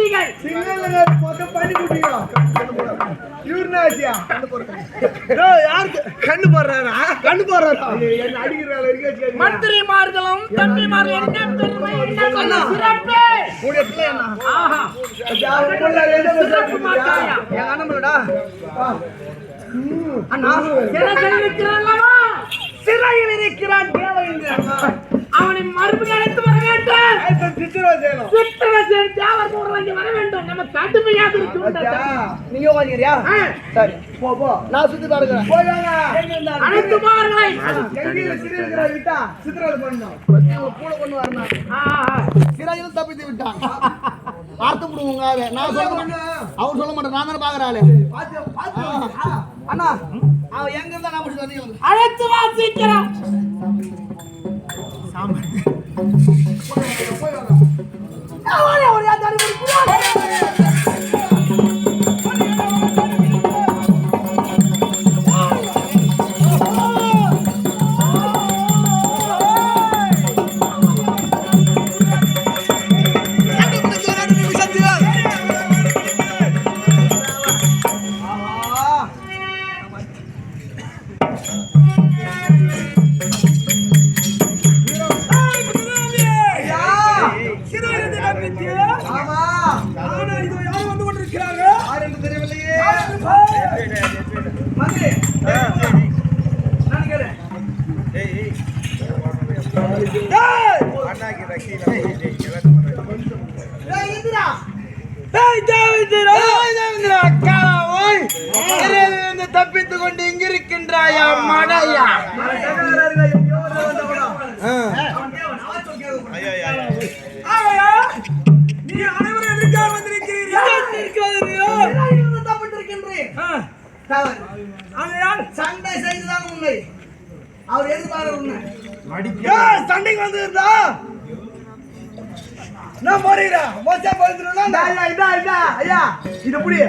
குட்டிகள் மந்திரிமார்களும் தம்பிமார்களும் சிறையில் இருக்கிறான் அவனை மறுபடியும் அழைத்து வர வேண்டும். வர வேண்டும். நம்ம கடுமையாக நீங்க வாங்கிறியா? சரி போ போ, நான் சுத்தி பாருங்க. அனைத்து மார்களை சிறையில் தப்பித்து விட்டான். பார்த்து விடுவோங்க. நான் சொல்ல அவன் சொல்ல மாட்டேன், நான் தானே பாக்குறாள். அண்ணா அவன் எங்க இருந்தா நான் முடிச்சு அழைத்து வா சீக்கிரம். தப்பித்துக் கொண்டு இங்கிருக்கின்றாயா மடையா? நீ அனைவரும் எதற்காக வந்திருக்கிறீர்கள்? சண்டை செய்துதான் உண்மை. அவர் எதிர்பார்க்க உண்மை. சண்டைக்கு வந்திருந்தா நான் போறீங்களா? மோசா போயிருந்தா ஐயா இது புடி.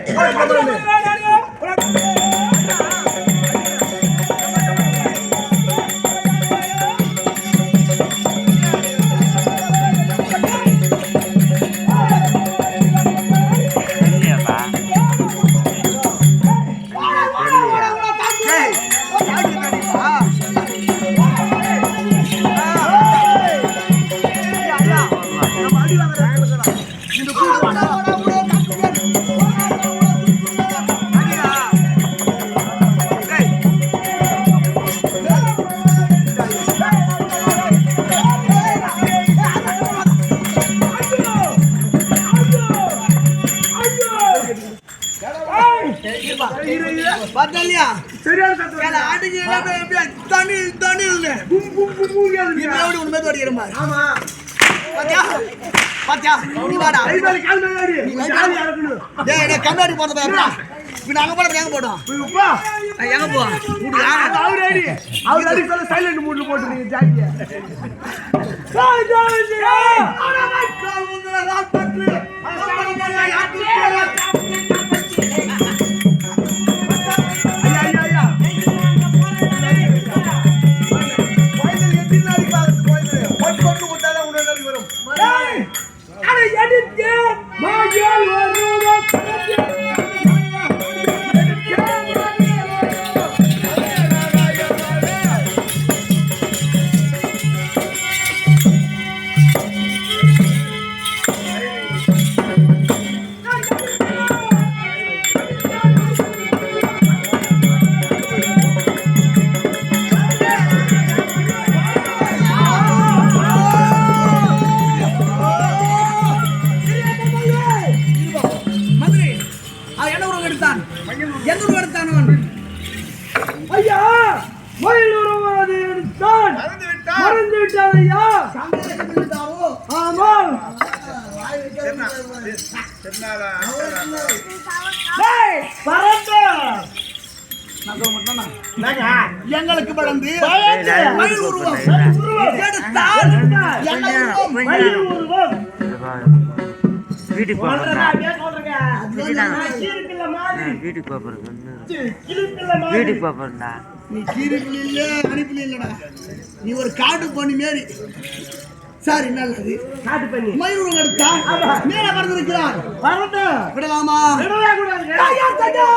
கண்ணாடி போட்டோம் எங்க போட்டோம் எங்க போ சைலண்ட் மூட்ல போட்டு ஜாக்கிய எங்களுக்கு படந்து வீட்டுக்கு போறா நீ கீரிப்பில் இல்ல அனுப்பில இல்லடா. நீ ஒரு காட்டு பண்ணி மாரி சரி நல்லது. காட்டு பண்ணி மயூரம் எடுத்தா மேல பறந்திருக்கிறார். வரட்டு விடலாமா? விடவே கூடாது. ஐயா தடா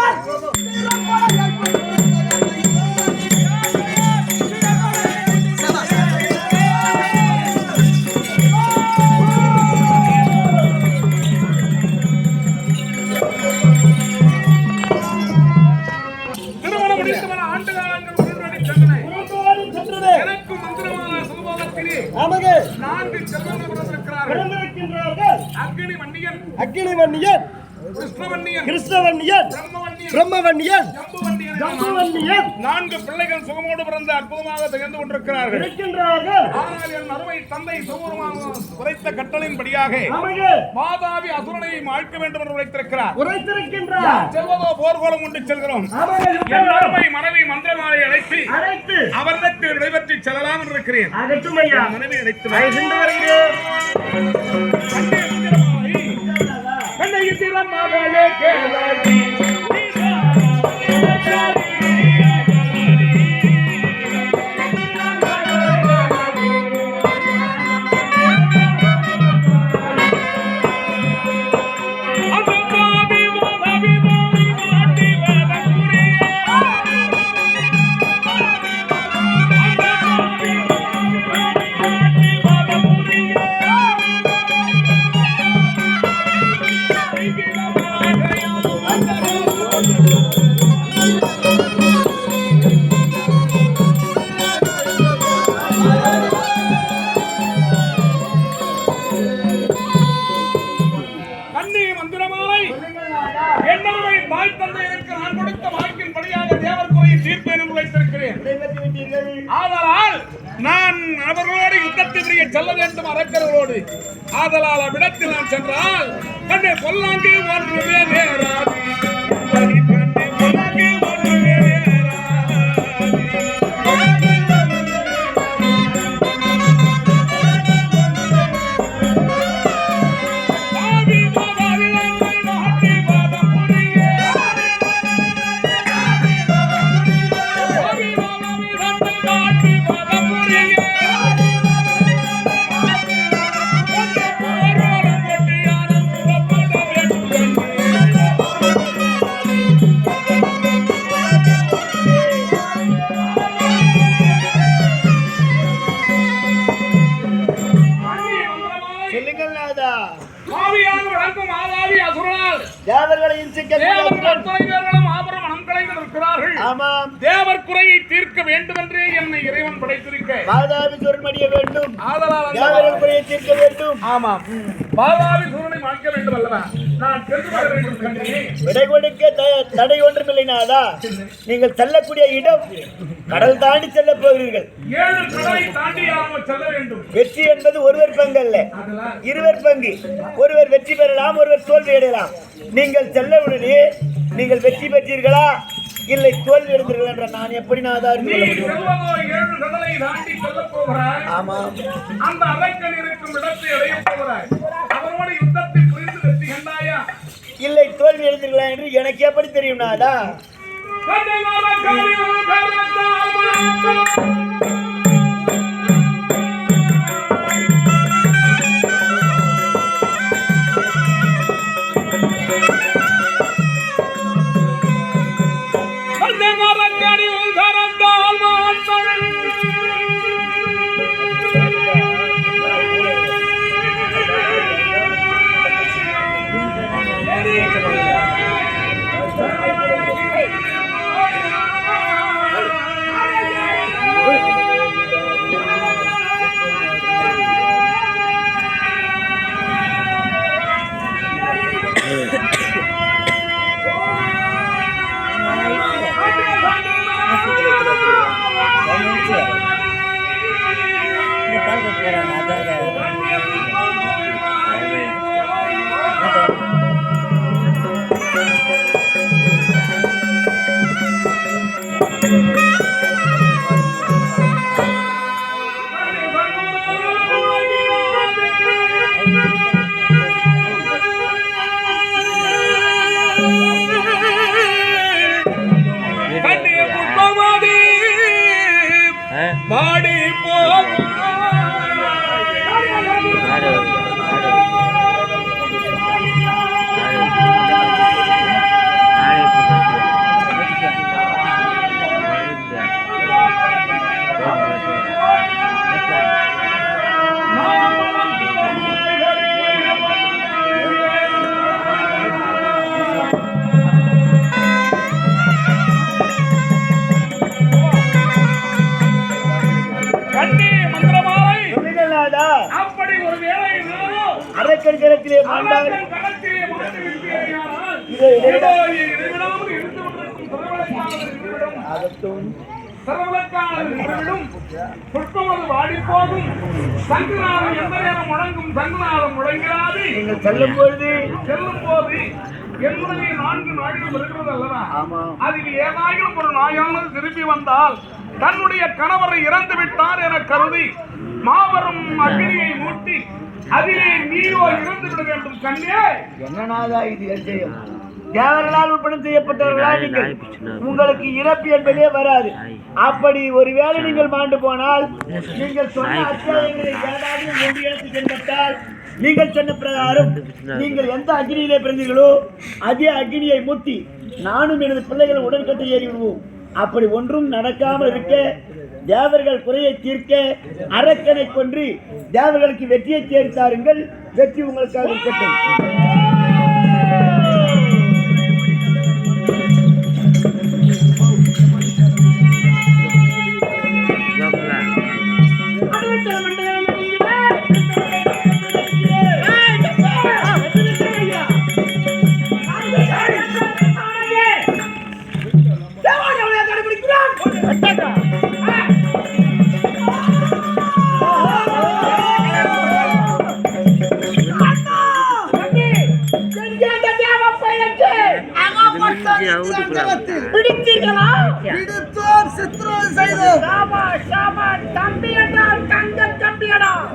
அக்கினி வன்னியன் கிருஷ்ணவன்னியன் பிரம்மவன்னியன் ஜம்புவன்னியன் 4 பிள்ளைகள் சுகமோடு பிறந்த அற்புதமாக திகழ்ந்து கொண்டிருக்கிறார்கள். ஆனால் என் அருமை தந்தை சுகமாக உரைத்த கட்டளையின்படியாக மாதாவி அசுரனை மாழ்க்க வேண்டும் என்று உரைத்திருக்கிறார். செல்வதோ போர்கோலம் கொண்டு செல்கிறோம். என் அருமை மனைவி மந்திரமாலை அழைத்து அவரிடத்தில் விடைபெற்று செல்லலாம் என்று இருக்கிறேன். மனைவி அழைத்து மகளே கேளடி செல்ல வேண்டும் அரக்கர்களோடு. ஆதலால் அவ்விடத்தில் நான் சென்றால் கண்ணே பொல்லாங்கு ஒன்றுமே நேராது. தேவர் குறையை தீர்க்க வேண்டும் என்றே என்னை இறைவன் படைத்திருக்க மாதாவி சொர்மடிய வேண்டும். ஆதலால் தேவர் குறையை தீர்க்க வேண்டும். ஆமாம், மாதாவி சூரனை மாய்க்க வேண்டும் அல்லவா? நான் தெரிந்து கொள்ள வேண்டும் கண்ணே. விடை கொடுக்க தடை ஒன்றுமில்லை நாதா. நீங்கள் செல்லக்கூடிய இடம் கடல் தாண்டி செல்ல போகிறீர்கள். 7 கடலை தாண்டி செல்ல வேண்டும். வெற்றி என்பது ஒருவர் பங்கு அல்ல, இருவர் பங்கு. ஒருவர் வெற்றி பெறலாம், ஒருவர் தோல்வி அடையலாம். நீங்கள் செல்ல உடனே நீங்கள் வெற்றி பெற்றீர்களா இல்லை தோல்வி அடைந்தீர்கள் என்ற நான் எப்படி நாதா சொல்ல முடியும்? 7 கடலை தாண்டி செல்ல போகிறாய். ஆமாம், அந்த அரக்கன் இருக்கும் இடத்தை அடைய போகிறாய். அவரோடு யுத்தத்தை புரிந்து வெற்றி கண்டாயா இல்லை தோல்வி அடைந்தீர்களா என்று எனக்கு எப்படி தெரியும் நாதா? பாடி போகும் நாதா அப்படி ஒரு வேளை நானும் அரக்கன் கரத்திலே மாண்டால் அரக்கன் களத்திலே மாட்டி விட்டேயானால் இதோ இறைவிடாமல் இருந்து கொண்டிருக்கும் சர்வலக்காரர் இருவிடும் அதற்கும் சர்வலக்காரர் இருவிடும் புஷ்பமது வாடிப்போகும் சங்குநாதம் எந்த நேரம் முழங்கும் சங்குநாதம் முழங்காது நீங்கள் செல்லும் பொழுது செல்லும் போது என்னுடைய 4 நாய்கள் இருக்கிறது அல்லவா ஆமா அதில் ஏதாயிலும் ஒரு நாயானது திரும்பி வந்தால் தன்னுடைய கணவரை இறந்து விட்டார் என கருதி மாபெரும் அக்னியை மூட்டி அதிலே நீரோ இறந்து விட வேண்டும் கண்ணே. என்னநாதா இது எச்சயம் தேவர்களால் ஒப்பனம் செய்யப்பட்டவர்களால் நீங்கள் உங்களுக்கு இறப்பு என்பதே வராது. அப்படி ஒருவேளை நீங்கள் மாண்டு போனால் நீங்கள் சொன்ன அத்தியாயங்களை ஏதாவது ஒன்று எடுத்து சென்றால் நீங்கள் சொன்ன பிரகாரம் நீங்கள் எந்த அக்னியிலே பிறந்தீர்களோ அதே அக்னியை மூட்டி நானும் எனது பிள்ளைகள் உடன்கட்டை ஏறி விடுவோம். அப்படி ஒன்றும் நடக்காமல் இருக்க தேவர்கள் குறையை தீர்க்க அரக்கனை கொன்று தேவர்களுக்கு வெற்றியை தேர்த்தாருங்கள். வெற்றி உங்களுக்காக இருக்கட்டும்.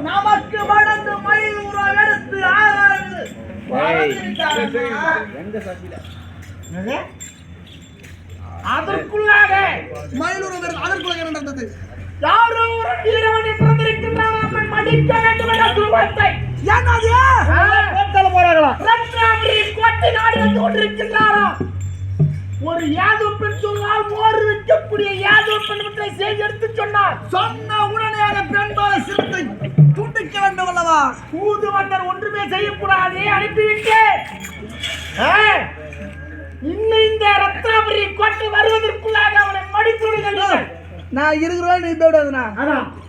நமக்கு வளர்ந்து மயில் உருவம் எடுத்து அதற்குள்ளாக மயிலுறவு அதற்குள்ள என்ன நடந்தது? யாரோ ஒரு வீரவனை பிறந்திருக்கின்றான். அவன் மடிக்க வேண்டும் என்ற துருவத்தை என்னது போறாங்களா ரத்னாபுரி கோட்டை நாடு வந்து கொண்டிருக்கின்றாரா. ஒரு யாதவ பெண் சொன்னால் மோர் வைக்கக்கூடிய யாதவ பெண் செய்தி எடுத்து சொன்னார். சொன்ன உடனே பெண்பால சிறுத்தை துண்டிக்க வேண்டும் அல்லவா? தூது வந்தர் ஒன்றுமே செய்யக்கூடாது அனுப்பிவிட்டேன். இன்னும் இந்த ரத்னாபுரி கோட்டை வருவதற்குள்ளாக அவனை மடித்து விடுங்கள். நான் இருக்கிற நீ விடாதுண்ணா.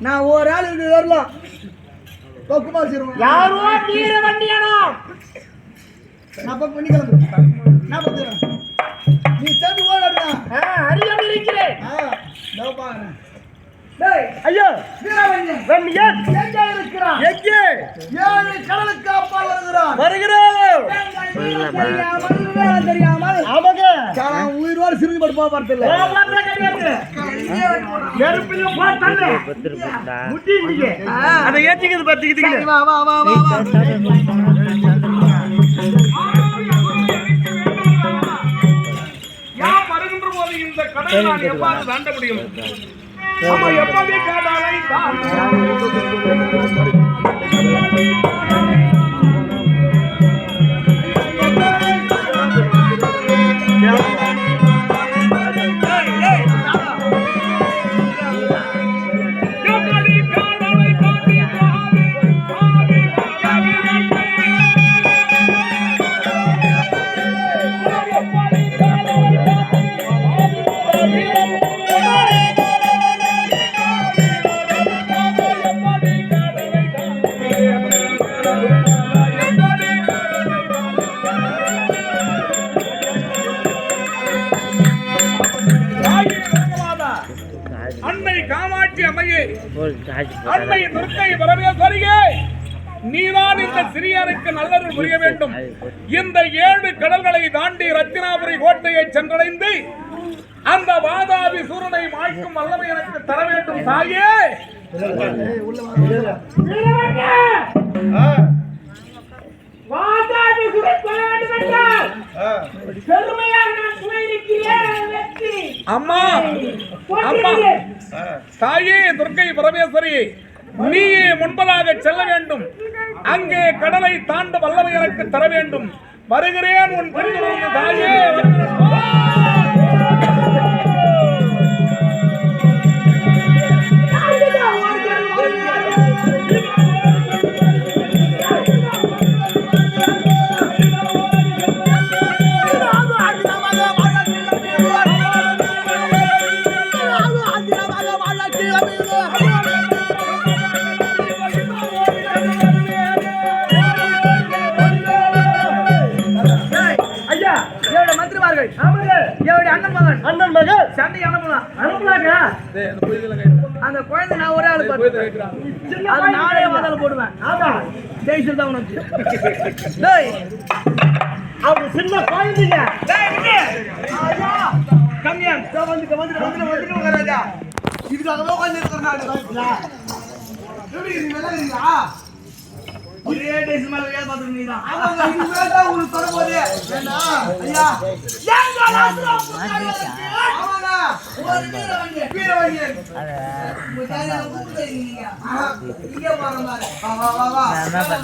நான் ஒரு ஆள் இருக்கு வரலாம். குமார் சிறுவன் யாரோ வீர வண்டியானா நான் பண்ணி கிளம்புறேன். நான் பார்த்துக்கிறேன். நீ சேர்ந்து ஓடாடுனா அறியாமல் இருக்கிறேன். ஐயா வீரவன்யன் வண்டியன் எங்கே இருக்கிறான்? எங்கே 7 கடலுக்கு அப்பால் வருகிறான். வருகிறோம். தெரியாமல் ஆமாங்க உயிரோடு சிறுமி பட்டு போக பார்த்தில்ல. நெருப்பிலும் போட்டல்ல முட்டி இடிங்க. அதை ஏத்திக்கிது பத்திக்கிட்டீங்க. வா வா வா வா வா. யாம் வருகின்ற போது இந்த கடலை நான் எவ்வாறு தாண்ட முடியும்? நம்ம எப்படி கடலை அன்னை காமாட்சி அம்மையே, அன்னை துர்க்கை பரமேஸ்வரியே, நீதான் இந்த சிறியருக்கு நல்லருள் புரிய வேண்டும். இந்த 7 கடல்களை தாண்டி ரத்தினாபுரி கோட்டையை சென்றடைந்து அந்த வாதாபி சூரனை மாய்க்கும் வல்லமை எனக்கு தர வேண்டும் தாயே. வாதாபி சூரன் கொல்ல வேண்டும் என்றால் பெருமையாக நான் துணை நிற்கிறேன். வெற்றி அம்மா அம்மா தாயே துர்க்கை பரமேஸ்வரி, நீயே முன்பதாக செல்ல வேண்டும். அங்கே கடலை தாண்ட வல்லமை எனக்கு தர வேண்டும். வருகிறேன் உன் பெருமையை தாயே. மகன் அண்ணன் மகன் சண்டை அனுப்பலாம் அனுப்பலாங்க. அந்த குழந்தை நான் ஒரே ஆளு பார்த்து அது நானே வாதால போடுவேன். ஆமா, ஜெயிச்சு தான் உனக்கு. டேய் அவங்க சின்ன குழந்தைங்க. டேய் இங்க ஐயா கம்மியா வந்து ராஜா இதுக்காகவே உட்கார்ந்து இருக்கேன் நான். எப்படி நீங்க நல்லா இருக்கீங்களா? ஒரே டேஸ் மேல வேலை பார்த்துட்டு நீதான். ஆமாங்க இனிமே தான் உங்களுக்கு தொடர்போது. ஏண்டா ஐயா ஏங்க லாஸ்ட்ல ஆமாங்க ஒரு வீரவங்க உங்க தாயா கூப்பிடுறீங்க. இங்க வரமா வா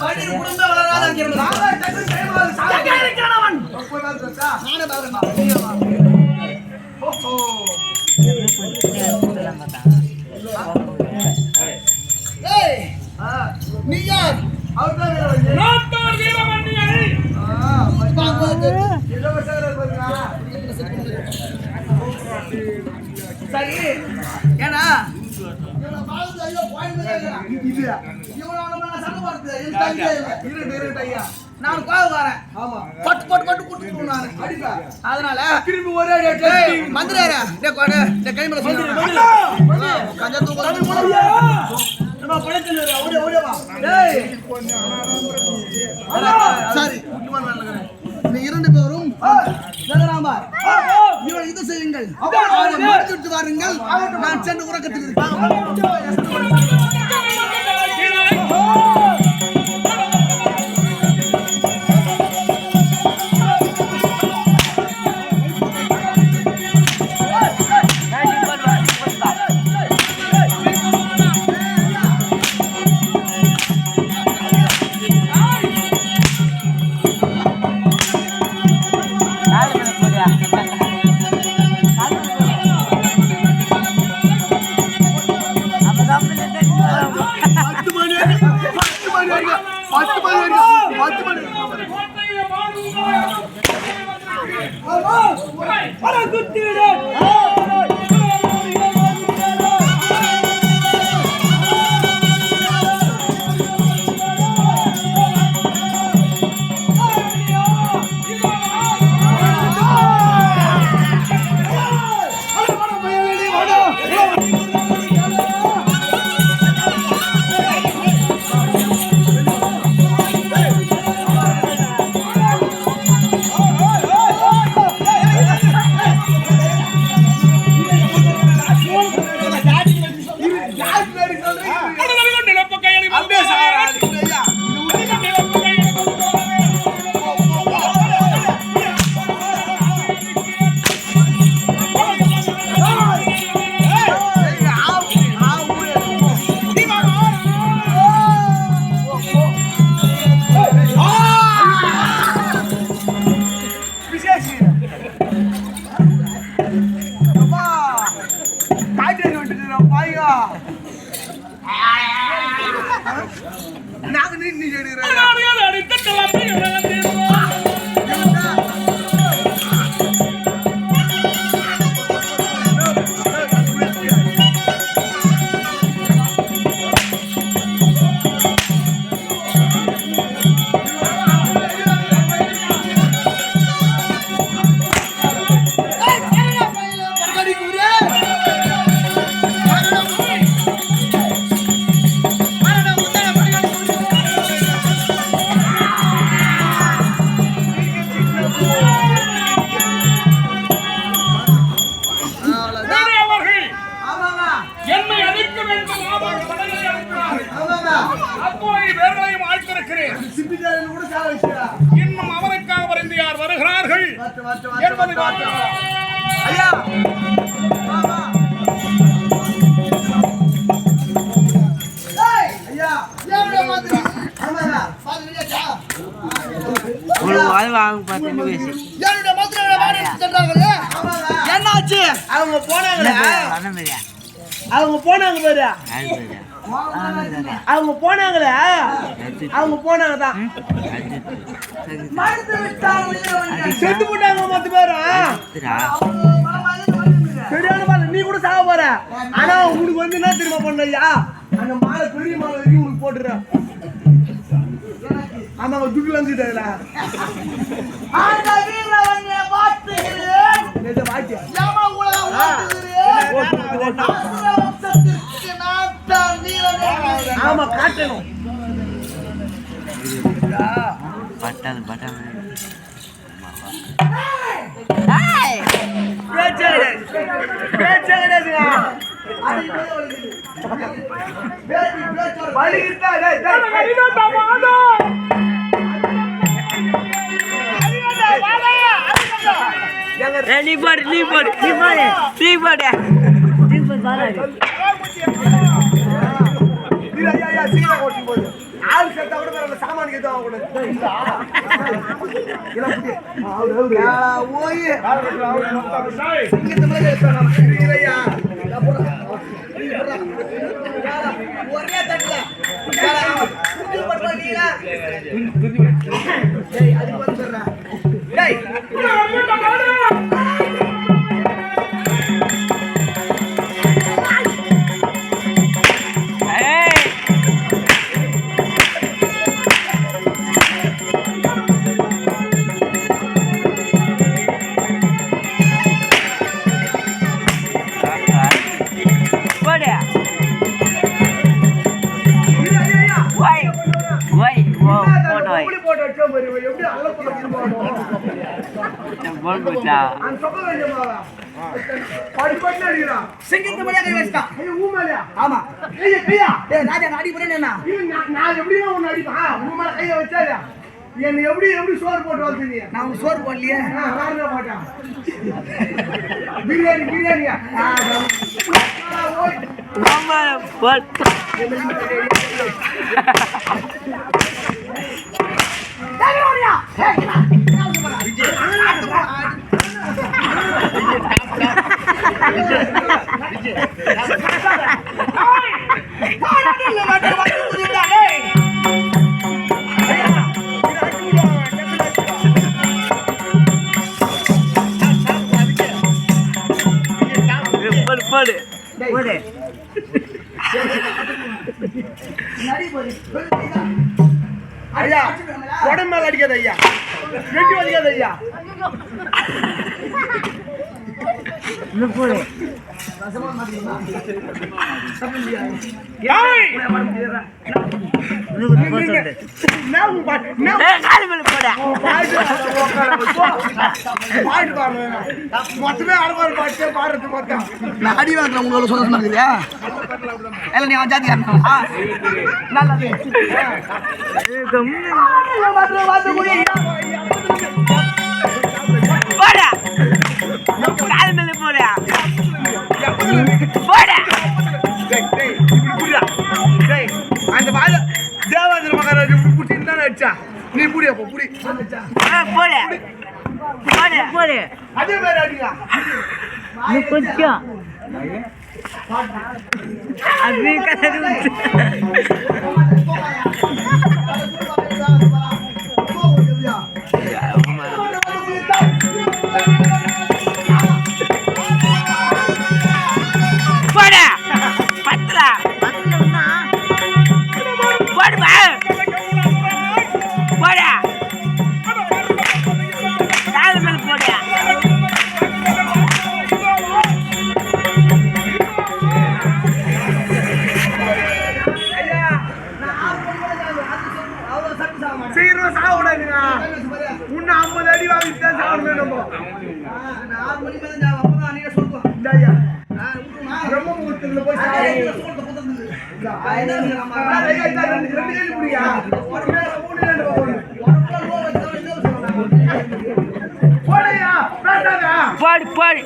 மணி குடும்ப வளராத கேக்குறேன். நான் டக்கு டைம் சாக இருக்கறவன் போய் பாத்துறா. நானே பாக்குறேன். ஓஹோ ஏய் நீ யார்? அவர்தான் வீரவங்க. நாட்டார் வீரமணியை சரி ஏன்னா நான் கோவக்காரன். பட்டு பட்டு பட்டு குடுத்துட்டு நான் அடிப்பேன். அதனால திருப்பி ஒரே மந்திராரா கை மேல கஞ்சா தூக்க சரி இரண்டு பேரும் இது செய்யுங்கள். வாருங்கள், நான் சென்று உறக்கத்தில் இருப்பேன். இன்னும் அவனுக்காக வரைந்து யார் வருகிறார்கள் என்பதை ஐயா என்னாச்சு? அவங்க போனாங்களே, அவங்க போனாங்க பாரு, அவங்க போனாங்களே, அவங்க போனாங்கதான் செத்து போட்டாங்க மொத்த பேரும். சரியான பாரு, நீ கூட சாக போற. ஆனா உங்களுக்கு வந்து என்ன தெரியுமா பண்ணையா, அந்த மாலை பெரிய மாலை வரைக்கும் உங்களுக்கு போட்டுறேன். ஆமா துட்டு வந்துட்டாங்களா வாட்டியா ஆமா காட்டணும். பேச்சே கிடையாதுங்க. வலி இருக்கா? நீ போடு ஆள் செத்தா கூட வேற சாமான் கேட்டு வாங்க கூடாது. ஒரே தட்டுல என்ன எப்படி எப்படி சோறு போட்டு வளர்த்தீங்க? நான் சோறு போடலையே, போட்டேன் பிரியாணி பிரியாணியா ஐயா உடம்பு மேல அடிக்காத ஐயா, வெட்டி வலிக்காத ஐயா. மொத்தமே அறுபது பாட்டு பாடுறது மொத்தம் நான் அடி வாங்கல உங்களோட சொல்ல சொன்னாங்க. நீ அவன் ஜாதி நல்லது அந்த பாத தேவாந்திர மகாராஜ் புடிச்சு தானே அடிச்சா. நீ புடியா புடி அதே மாதிரி அடிக்கலாம். இன்னும் 50 அடி வாங்கிட்டு சாப்பிடணும். பிரம்மபுரத்துல போய் பாடு பாடு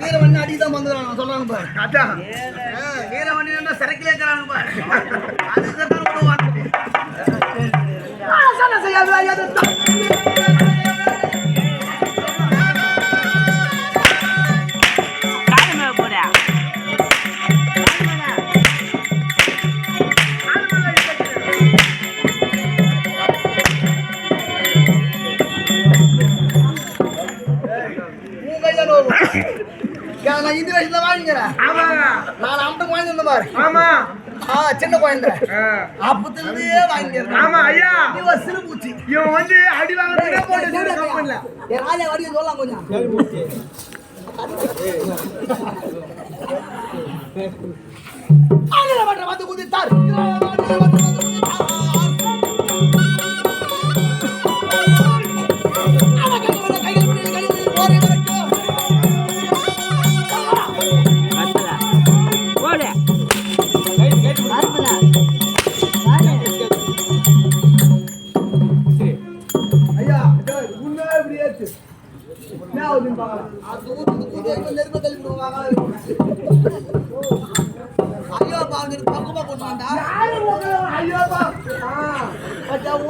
வீரவண்ணி அடிதான் வந்துடுறாங்க சொல்றாங்க பாரு. அதான் வீரவண்ணி சரக்கிலே இருக்கிறாங்க பாரு. அதுதான் செய்யாது இந்த வயசுல வாங்கிக்கிறேன். ஆமாங்க. நான் 50 வாங்கிருந்தேன் பாரு. ஆமா. சின்ன குழந்தை. அப்பத்திலிருந்தே வாங்கிக்கிறேன். ஆமா ஐயா. இவன் சிறு பூச்சி. இவன் வந்து அடி வாங்குறதுக்கு போட்டு கம்பெனில. என் ஆளே வடிய சொல்லலாம் கொஞ்சம். ஆளே வட்ட வந்து குதித்தார்.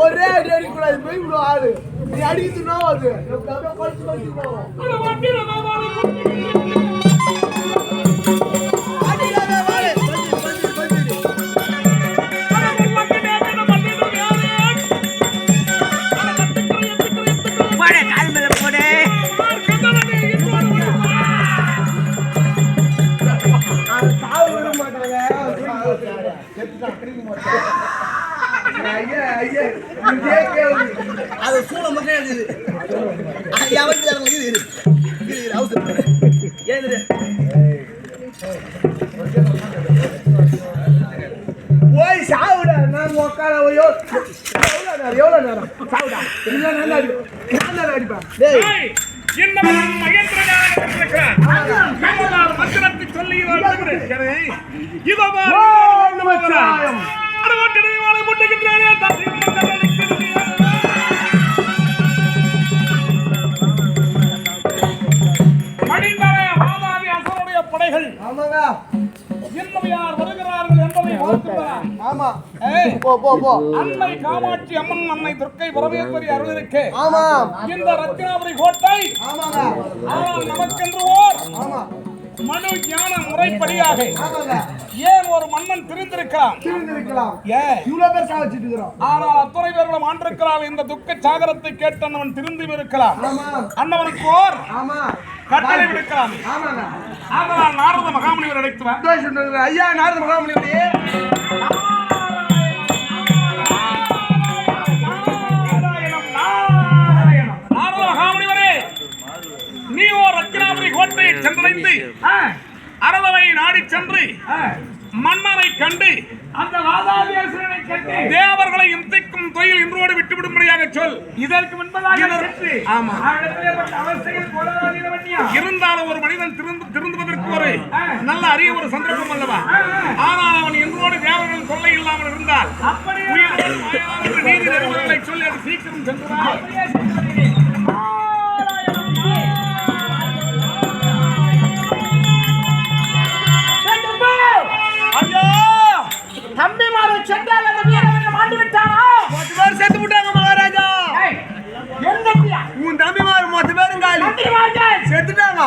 ஒரே அடி அடிக்கூடாது போய் விடும் ஆளு நீ அடிக்குதுன்னா அது அது சூழ மட்டும் இருக்குது. போய் சாவுடா. நான் உட்கார எவ்வளோ நேரம் சாவுடா. நான் அடிப்பேன். படைகள் இன்னும் யார் வருகிறார்கள் என்பதை வாழ்த்துகிறார். ஆமா. அன்னை காமாட்சி அம்மன், அன்னை துர்க்கை பரமேஸ்வரி அருளிருக்கு. ஆமா. இந்த ரத்தினாபுரி கோட்டை ஆனால் நமக்கென்று ஓர் மனு ஞான முறைப்படியாக ஏன் ஒரு மன்னன் திரிந்திருக்கலாம். ஆனால் அத்துறை பேர்களும் ஆண்டிருக்கிறார். இந்த துக்க சாகரத்தை கேட்டு அண்ணவன் திரும்பி இருக்கலாம். அண்ணவனுக்கு ஓர் கட்டளை விடுக்கலாம். ஆனால் நாரத மகாமுனிவர் அழைத்து ஐயா நாரத மகாமுனிவரே நாரத மகாமுனிவரே, நீ ஓர் ரத்தினாபுரி கோட்டையை சென்றடைந்து அரதவை நாடி சென்று மன்னரை கண்டு அந்த வாதாபியாசனை கண்டு தேவர்களை இம்திக்கும் தொழில் இன்றோடு விட்டுவிடும்படியாக சொல். இதற்கு முன்பதாக இருந்தாலும் ஒரு மனிதன் திருந்துவதற்கு ஒரு நல்ல அரிய ஒரு சந்தர்ப்பம் அல்லவா. ஆனால் அவன் இன்றோடு தேவர்கள் தொல்லை இல்லாமல் இருந்தால் நீதி நெறிமுறைகளை சொல்லி அது சீக்கிரம் சென்றார். தம்பிமாரை சென்றால் அந்த வீரர்கள் மாண்டு விட்டாரா? 10 பேர் செத்து விட்டாங்க மகாராஜா. என் தம்பியா? உன் தம்பிமார் 10 பேரும் காலி செத்துட்டாங்க.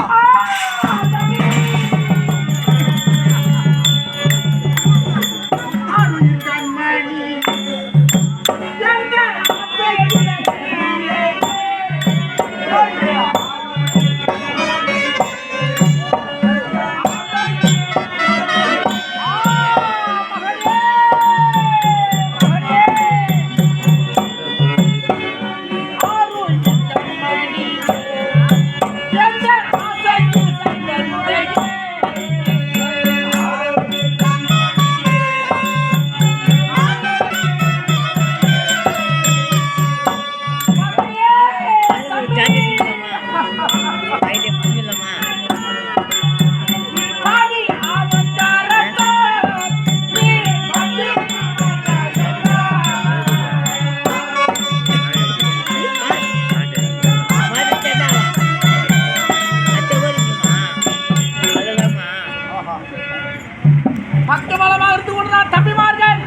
பக்கபலமாக இருந்து கொண்டுதான் தம்பிமார்கள்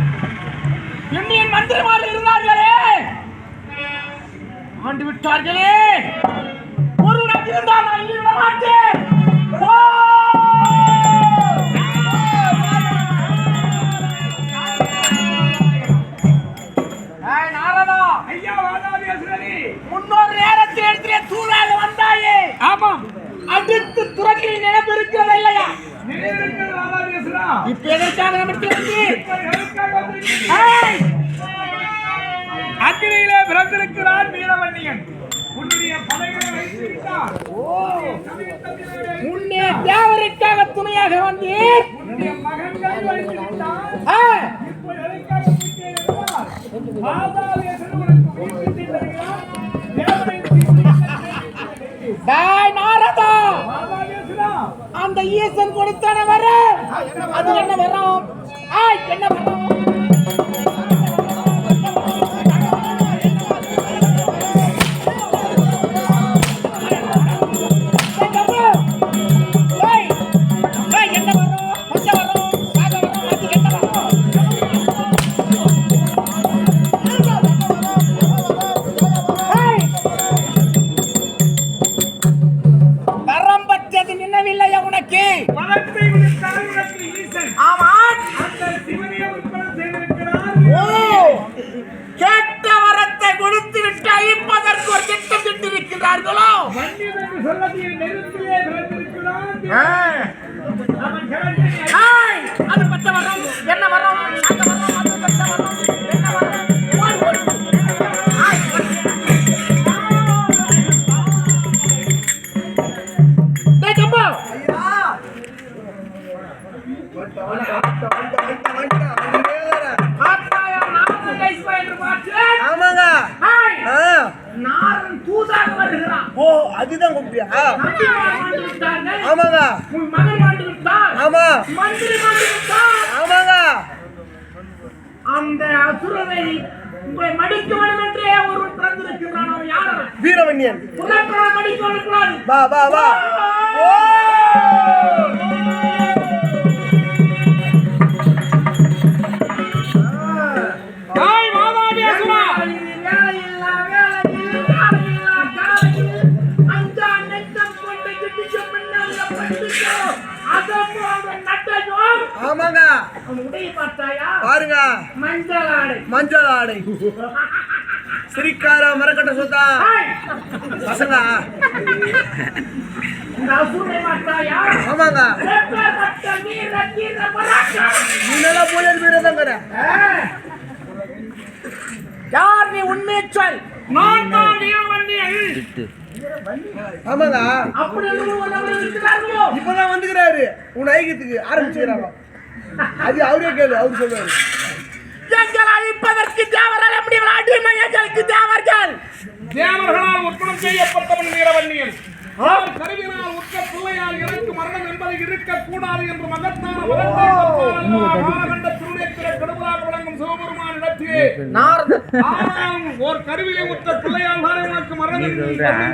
எண்ணியின் மந்திரிமார்கள் இருந்தார்களே ஆண்டு விட்டார்களே. ஒரு நாள் இருந்தால் நான் இனி விட மாட்டேன். நாரதா ஐயா வாதாபியாசனே, முன்னொரு நேரத்தில் இடத்திலே தூளாக வந்தாயே. ஆமாம். அடித்து துறக்கிற நினைப்பு இருக்கிறதா இல்லையா? நினைவிருக்கிறது ராதாதேசனா? இப்ப எதற்காக நம்ம எதற்காக வந்திருக்கிறீர்கள்? அக்கினியிலே பிறந்திருக்கிறான் வீரவன்னியன். உன்னுடைய படைகளை வைத்து விட்டார். முன்னே தேவருக்காக துணையாக வந்தேன். உன்னுடைய மகன்களை வைத்து விட்டார். இப்போ எதற்காக வந்திருக்கிறீர்கள் என்றால், ராதாதேசன் உனக்கு வீட்டு தருகிறார். தேவனை டேய் நாரதா, ராதாதேசனா, அந்த ஈசன் கொடுத்தான வர அது என்ன வரும்? என்ன வரும்? பலத்தை விடுத்தார் உனக்கு ஈசன். ஆமா, அந்த சிவனையை உட்பட செய்திருக்கிறார். கேட்ட வரத்தை கொடுத்து விட்டு அழிப்பதற்கு ஒரு திட்டம் திட்டிருக்கிறார்களோ? மன்னிதன் என்று சொல்லக்கூடிய நெருப்பிலே பிறந்திருக்கிறான். அவன் கிழக்கை அது பச்சை வரும், என்ன வரும், அங்க வரும், அது பச்சை வரும், என்ன வரும்? ஓடு, ஓடு. டேய் கம்பா, ஆத்தாயா நாரது கைஸ்பா என்று பார்த்தேன். ஆமாங்க. நாரன் தூதாக வருகிறான். ஓ, அதுதான் கூப்பிட்டியா? நம்பிமார் வந்து விட்டார்கள். ஆமாங்க. உன் மகன் வந்து விட்டார். ஆமா. மந்திரி வந்து விட்டார். ஆமாங்க. அந்த அசுரனை உங்களை மடிக்க வேண்டும் என்றே ஒருவன் பிறந்திருக்கிறான். அவன் யார்? அவன் வீரவன்னியன். உலகத்தால் மடிக்க வேண்டும். வா வா வா. ஓ! தாய் மாதாதேசனா, வேலையில்லா வேலையில், காலையில்லா காலையில், அஞ்சா நெஞ்சம் கொண்டு கிட்டிக்கும் மின்னல்ல பட்டுச்சோ, அதப்போது நட்டையோ. ஆமாங்க. அவன் உடைய பார்த்தாயா? பாருங்க. மஞ்சள் ஆடை. மஞ்சள் ஆடை. சிரிக்கார மரக்கட்ட சொத்தா ஏய், பசங்க. இந்த அசுரனை பார்த்தாயா? ஆமாங்க. எப்பேற்பட்ட வீர தீர பராக்கிரமம். நீ நல்லா போலீஸ் வீரதாங்கற. யார் நீ? உண்மையை சொல். நான் தான் வீரவன்னியன். ஆமாங்க. அப்படி ஒருவர் இருக்கிறார்களோ? இப்பதான் வந்துக்கிறாரு. உன் ஐக்கியத்துக்கு ஆரம்பிச்சுக்கிறாங்க. அது அவரே கேளு, அவரு சொல்லுவாரு. எங்களை அழிப்பதற்கு தேவரால் முடியும். அடிமை எங்களுக்கு தேவர்கள். தேவர்களால் உற்பத்தம் செய்யப்பட்டவன் வீரவன்னியன். அவர் கருவினால் உற்ற பிள்ளையால் எனக்கு மரணம் என்பது இருக்கக்கூடாது என்று மகத்தான மதத்தை கண்ட திருநேத்திர கடுமையாக விளங்கும் சிவபெருமான் இடத்திலே ஆனால் ஓர் கருவிலே உற்ற பிள்ளையால் தானே உனக்கு மரணம் என்று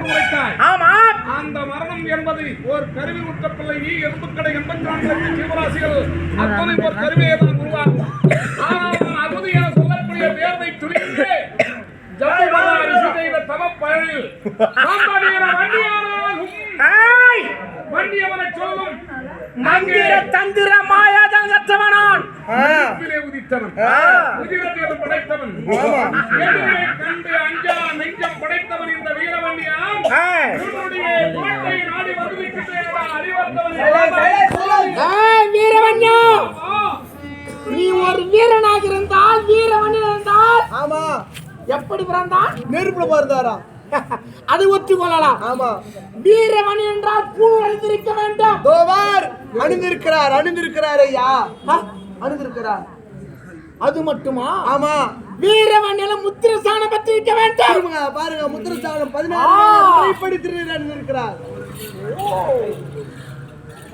உரைத்தாய். ஆமா, அந்த மரணம் என்பது ஓர் கருவி உற்ற பிள்ளை எறும்புக்கடை 84 ஜீவராசிகள் அத்தனை ஒரு கருவியை தான் உருவாக்கும். ஆனால் நான் அகுதி என சொல்லக்கூடிய வேர்வை துணிந்து தவப்பயனில் வண்டியவனை சொல்லும் மந்திர தந்திர மாயாதங்கத்தவனான் உதித்தவன் உதிரத்தை படைத்தவன் கண்டு அஞ்சா நெஞ்சம் படைத்தவன் இந்த வீரவன்னியான் கோட்டை நாடி வந்துவிட்டேன் அறிவத்தவன். வீரவன்யா, நீ ஒரு வீரனாக இருந்தால், வீரவன் இருந்தால், ஆமா, எப்படி பிறந்தான்? நெருப்புல பாருதாரா. அது ஒத்துக்கொள்ளலாம். ஆமா. வீரவன் என்றால் பூ அணிந்திருக்க வேண்டும். தோவார் அணிந்திருக்கிறார். அணிந்திருக்கிறார் ஐயா. அணிந்திருக்கிறார். அது மட்டுமா? ஆமா. வீரவன் முத்திர ஸ்தானம் பெற்றிருக்க வேண்டும். பாருங்க, முத்திர ஸ்தானம் 16 படித்திரு அணிந்திருக்கிறார்.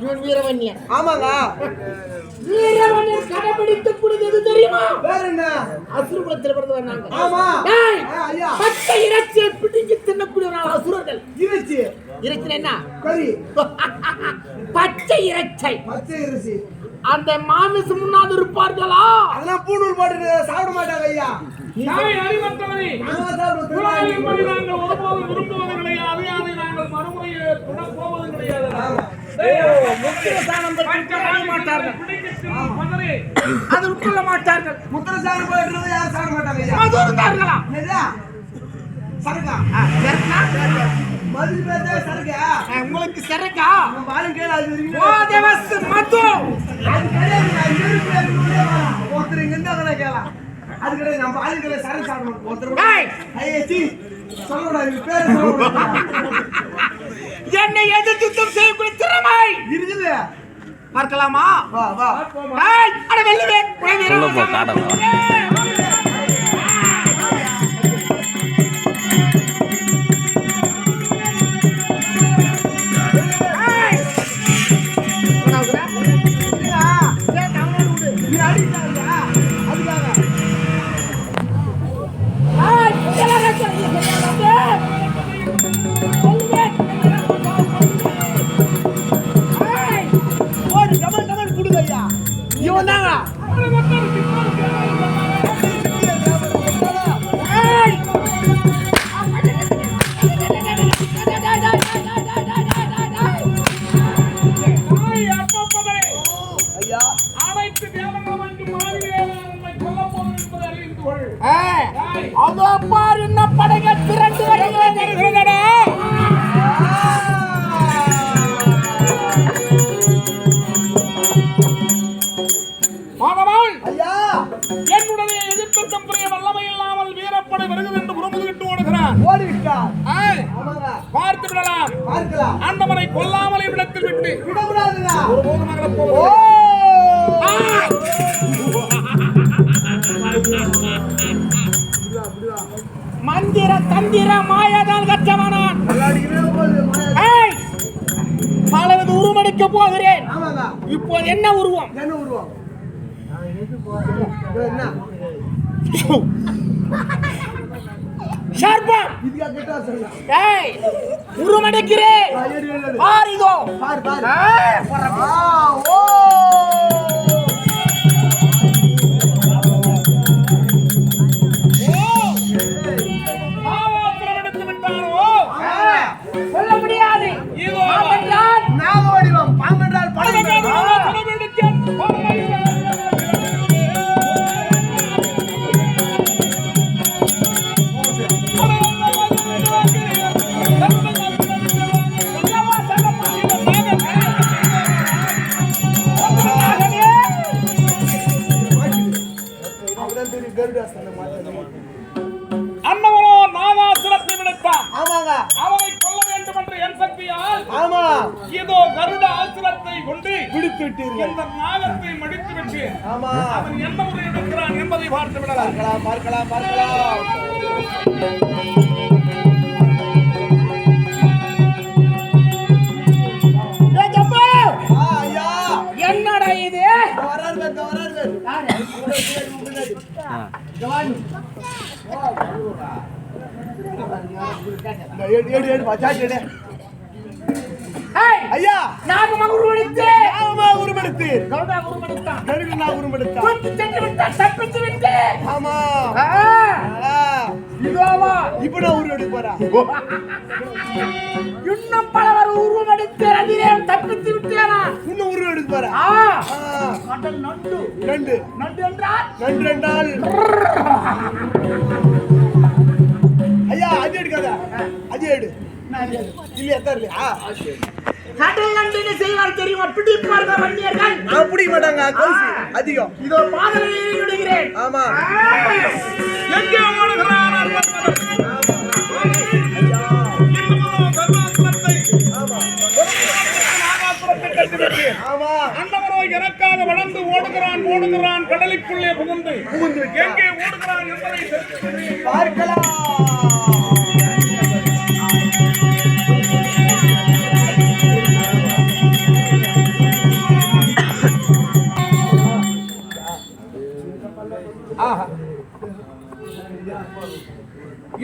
இவன் வீரவன்யன். ஆமாங்க. வீரவன்யன் கடைபிடித்து கூடியது தெரியுமா? வேற என்ன? அசுரகுலத்தில் பிறந்து வந்தாங்க. ஆமா. ஐயா, பச்சை இறைச்சியை பிடிங்கி தின்னக்கூடியவர்கள் அசுரர்கள். இறைச்சி இறைச்சி என்ன? கறி. பச்சை இறைச்சி. பச்சை இறைச்சி. அந்த மாமிசம் முன்னாது இருப்பார்களா? அதெல்லாம் பூணூல் போட்டு சாப்பிட மாட்டாங்க ஐயா. அறிவற்றவனே, நாங்கள் ஒருபோதும் விரும்புவது கிடையாது. அதை நாங்கள் மறுமுறையை தொடர் போவது கிடையாது. அது உட்கொள்ள மாட்டார்கள். முத்திர சாணம் போயிட்டு யாரும் சாப்பிட மாட்டாங்க ஐயா. அது இருந்தார்களா? சரக்கா. மது பேச சரக்கு உங்களுக்கு சரக்கா நம்ம பாலும் கேளு அது வரைக்கும் போதவஸ் மது அது கிடையாது நான் இருக்கு உள்ளே வா ஒருத்தர் இங்க இருந்தா கேளா அது கிடையாது நம்ம பாலும் கேளு சரக்கு சாப்பிடணும் ஒருத்தர் டேய் ஐயச்சி சொல்லடா இது பேர் சொல்லடா என்னை எதிர்த்து யுத்தம் செய்யக்கூடிய திறமை இருக்குது பார்க்கலாமா வா வா டேய் அட வெல்லுவே சொல்ல போ காடலாம் அதோ பாரு என்ன படைகள் திரண்டு வருகிறதடா மாதவன் ஐயா என்னுடைய எதிர்ப்பு தம்புரிய வல்லமை இல்லாமல் வீரப்படை வருகிறது என்று புறமுதுகிட்டு ஓடுகிறான் ஓடிட்டா ஆமாங்க பார்த்து விடலாம் பார்க்கலாம் அந்தவனை கொல்லாமலே விடத்தில் விட்டு விடக்கூடாதுடா ஒருபோது மகள ஓ மந்திர தந்திர மாயதால் கற்றவனான் அடிக்கவே போகுது ஏய் பலவது உருவெடுக்க போகிறேன் ஆமாங்க இப்போது என்ன உருவம் என்ன உருவம் என்ன சர்ப்பம் இதுக்கா கேட்டா சொல்லலாம் ஏய் உருவெடுக்கிறேன் பார் இதோ பார் பார் ஓ எடுத்து விட்டாரோ சொல்ல முடியாது இதோ என்றால் நாக வடிவம் பாம்பென்றால் அன்னவனோ நாகாசுரத்தை விடுத்தான் ஆமாங்க அவனை கொல்ல வேண்டும் என்ற என் சக்தியால் ஆமா இதோ கருட ஆசுரத்தை கொண்டு விடுத்து விட்டீர்கள் இந்த நாகத்தை மடித்து விட்டு ஆமா அவன் என்ன முறை எடுக்கிறான் என்பதை பார்த்து விடலாம் பார்க்கலாம் பார்க்கலாம் ஐயா என்னடா இது வராரு ஏடு பச்சாச்சு ஏய் ஐயா நாகமாக உருவெடுத்து நாகமா உருவெடுத்து கருடாக உருவெடுத்தான் கருடனா உருவெடுத்தா கொஞ்சம் சென்று விட்டான் தப்பிச்சு விட்டு ஆமா இதோவா இப்ப நான் உருவெடுக்க போறேன் இன்னும் பலவர் உருவெடுத்து ரதிரேன் தப்பிச்சு விட்டேனா இன்னும் உருவெடுக்க போறேன் கடல் நண்டு ரெண்டு நண்டு என்றால் ரெண்டு ரெண்டால் ஐயா அது எடுக்காத அது எடு இல்லையா தரலையா கடல் நண்டு செய்வார் தெரியுமா பிடிப்பார்கள் வன்னியர்கள் நான் பிடிக்க மாட்டாங்க கௌசி அதிகம் இதோ பாதலையை விடுகிறேன் ஆமா எங்கே ஓடுகிறான் அற்புதம் கருணாசுரத்தை நாகாசுரத்தை கட்டிவிட்டு ஆமா அன்னவரோ எனக்காக வளர்ந்து ஓடுகிறான் கடலுக்குள்ளே புகுந்து எங்கே ஓடுகிறான் என்பதை தெரிந்து பார்க்கலாம்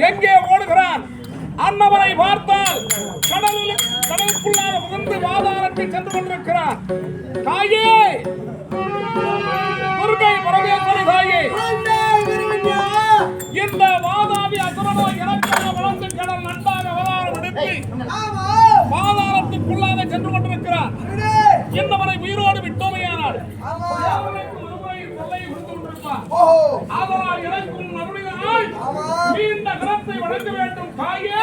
எங்கே ஓடுகிறான் அன்னவரை பார்த்தால் கடலுக்குள்ளாக புகுந்து வாதாரத்தில் சென்று கொண்டிருக்கிறான் தாயே துர்கை பரமேஸ்வரி தாயே இந்த வாதாபி அசுரனோ எனக்காக வளர்ந்து கடல் நன்றாக அவதாரம் எடுத்து பாதாளத்துக்குள்ளாக சென்று கொண்டிருக்கிறார். என்னவனை உயிரோடு விட்டோமையானால் அதனால் எனக்கும் அருளினாய் நீ இந்த கரத்தை வணங்க வேண்டும் தாயே.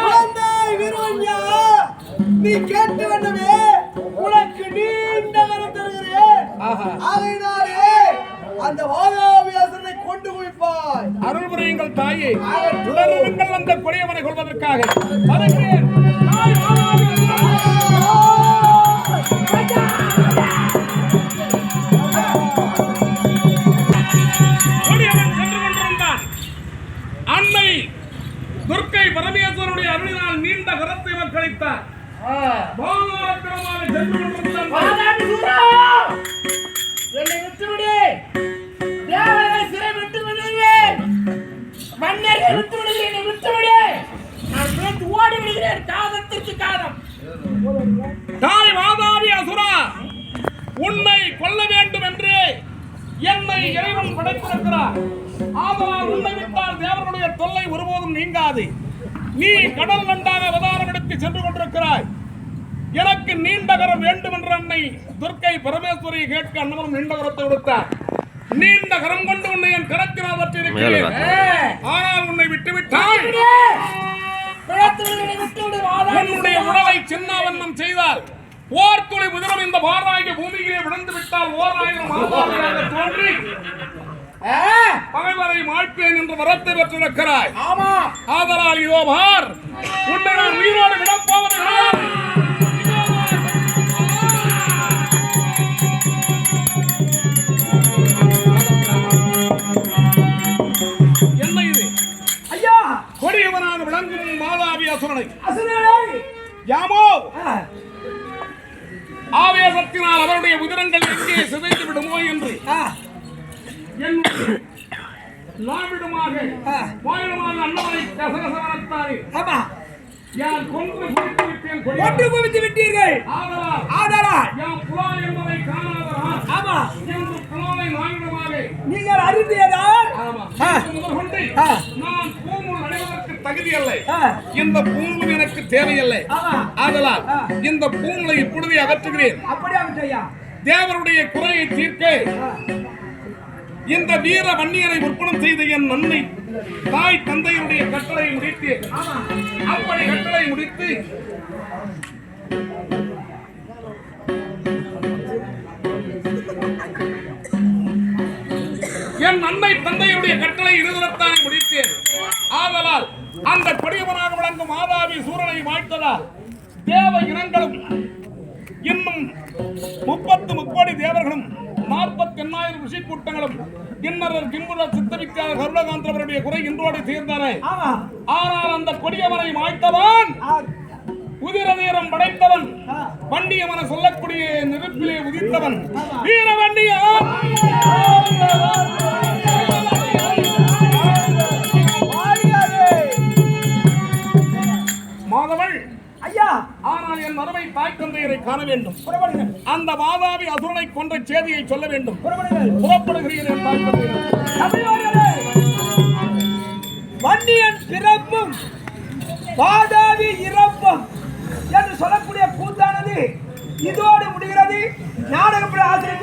கேட்ட வண்ணமே உனக்கு நீண்ட கரம் தருகிறேன். ஆகையினாலே அந்த வாதாபியாசனை கொண்டு குவிப்பாய். அருள் புரியுங்கள் தாயே. தொடருங்கள் அந்த கொடியவனை கொள்வதற்காக. வருகிறேன். தாய் கொடியவன் சென்று கொண்டிருந்தான். அன்னை துர்க்கை பரமேஸ்வரனுடைய அருளினால் நீண்ட கரத்தை மக்களித்தார். பாதாளத்திரமாக சென்று கொண்டிருந்தான். என்னை விட்டுவிடு, தேவரை சிறை விட்டு விடுகிறேன், மன்னரை விட்டு விடுகிறேன், என்னை விட்டுவிடு, நான் பேச்சு ஓடி விடுகிறேன். காதத்திற்கு காதம். தாய் வாதாபி அசுரா, உன்னை கொல்ல வேண்டும் என்று என்னை இறைவன் படைத்திருக்கிறார். ஆதலால் உன்னை விட்டால் தேவனுடைய தொல்லை ஒருபோதும் நீங்காது. நீ கடல் நண்டாக அவதாரம் எடுத்து சென்று கொண்டிருக்கிறாய். எனக்கு நீண்ட கரம் வேண்டும் என்ற அன்னை துர்க்கை பரமேஸ்வரியை கேட்க அன்னவரும் நீண்ட கரத்தை கொடுத்தார். நீண்ட கரம் கொண்டு உன்னை என் கரத்தினால் பற்றியிருக்கிறேன். ஆனால் உன்னை விட்டுவிட்டால் உன்னுடைய உடலை சின்னாவண்ணம் செய்தால் ஓர் துளி உதிரம் இந்த பாராகிய பூமியிலே விழுந்து விட்டால் ஓர் ஆயிரம் மாதாவியாக தோன்றி பகைவரை மாழ்ப்பேன் என்று வரத்தை பெற்றிருக்கிறாய். ஆதலால் இதோ பார், உன்னை நான் உயிரோடு விடப் போவதில்லை. என்ன இது? ஐயா, கொடியவனாக விளங்கும் மாதாவி அசுரனை அசுரனை யாமோ ஆவேசத்தினால் அவருடைய உதிரங்கள் எங்கே சிதைந்து விடுமோ என்று நாவிடுமாக வாயிலுமாக அன்னவரை கசகசவனத்தாரே யார் கொன்று குவித்து விட்டீர்கள். ஆதலால் யாம் புலால் என்பதை காணாதவா என்று புலாலை நாவிடுமாக நீங்கள் அறிந்ததால் முதல் கொண்டு நான் பூமுள் அடைவதற்கு தகுதி அல்ல. இந்த பூமுள் எனக்கு தேவையில்லை. ஆதலால் இந்த பூமுளை இப்பொழுதே அகற்றுகிறேன். அப்படியா? தேவருடைய குறையை தீர்க்க இந்த வீர வன்னியரை விற்பனம் செய்த என் நன்மை தாய் தந்தையுடைய கட்டளை முடித்து அப்படி கட்டளை முடித்து என் அன்னை தந்தையுடைய கட்டளை இடுதலத்தானே முடித்தேன். ஆதலால் அந்த கொடியவனாக விளங்கும் மாதாவி சூரனை வாழ்த்ததால் தேவ இனங்களும் இன்னும் 30 முக்கோடி தேவர்களும் 48,000 ரிஷி கூட்டங்களும் கிண்ணறர் கிம்புரர் சித்தவிக்காத கருணகாந்தவருடைய குறை இன்றோடு தீர்ந்தன. ஆனால் அந்த கொடியவனை மாய்த்தவன் உதிரதீரம் படைத்தவன் வண்டியவன சொல்லக்கூடிய நெருப்பிலே உதித்தவன் வீர வண்டியன் மாதவள். ஐயா, ஆனால் என் அருமை தாய் தந்தையரை காண வேண்டும். அந்த வாதாபி அசுரனை கொன்ற செய்தியை சொல்ல வேண்டும். புறப்படுகிறேன் தாய் தந்தையரை. வன்னியன் பிறப்பும் வாதாபி இறப்பும் என்று சொல்லக்கூடிய கூத்தானது இதோடு முடிகிறது. நாடகப்பட ஆசிரியர்